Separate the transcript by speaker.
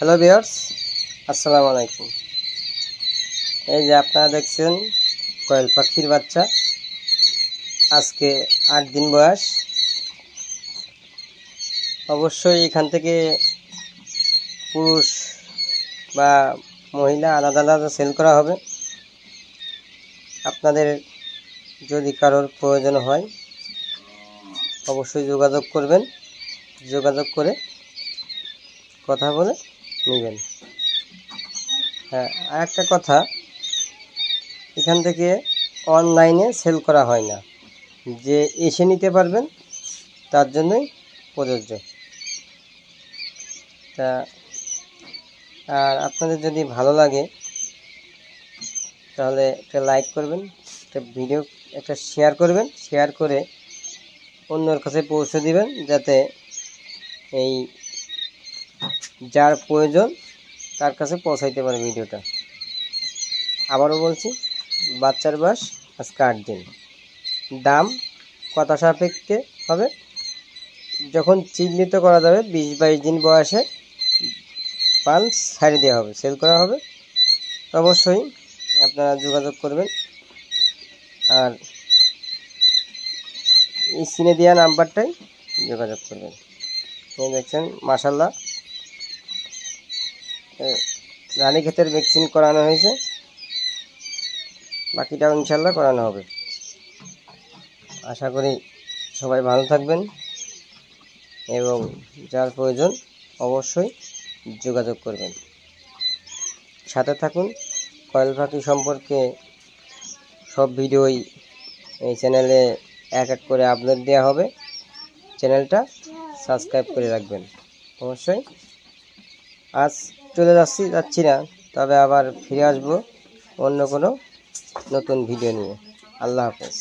Speaker 1: Hello viewers, আসসালামু আলাইকুম। এই যে আপনারা দেখছেন কোয়েল পাখির বাচ্চা, আজকে 8 দিন বয়স। অবশ্যই এখান থেকে পুরুষ বা মহিলা আলাদা আলাদা সেল করা হবে। আপনাদের যদি কারোর প্রয়োজন হয় অবশ্যই যোগাযোগ করবেন, যোগাযোগ করে কথা বলে নেবেন। হ্যাঁ, আর একটা কথা, এখান থেকে অনলাইনে সেল করা হয় না, যে এসে নিতে পারবেন তার জন্যই প্রযোজ্য। তা আর আপনাদের যদি ভালো লাগে তাহলে একটা লাইক করবেন, একটা ভিডিও একটা শেয়ার করবেন, শেয়ার করে অন্যর কাছে পৌঁছে দিবেন, যাতে এই যার প্রয়োজন তার কাছে পৌঁছাইতে পারে ভিডিওটা। আবারও বলছি, বাচ্চার বয়স আজকে 8 দিন। দাম কথা সাপেক্ষে হবে, যখন চিহ্নিত করা যাবে 20-22 দিন বয়সে পালস ছাড়ে দেওয়া হবে, সেল করা হবে। অবশ্যই আপনারা যোগাযোগ করবেন। আর এই স্ক্রিনে দেওয়া নাম্বারটাই যোগাযোগ করবেন। দেখছেন মাশাআল্লাহ, রানীক্ষেতের ভ্যাকসিন করানো হয়েছে, বাকিটাও ইনশাল্লাহ করানো হবে। আশা করি সবাই ভালো থাকবেন এবং যার প্রয়োজন অবশ্যই যোগাযোগ করবেন। সাথে থাকুন। কোয়েল পাখি সম্পর্কে সব ভিডিওই এই চ্যানেলে এক এক করে আপলোড দেওয়া হবে। চ্যানেলটা সাবস্ক্রাইব করে রাখবেন অবশ্যই। আজ চলে যাচ্ছি না, তবে আবার ফিরে আসবো অন্য কোনো নতুন ভিডিও নিয়ে। আল্লাহ হাফেজ।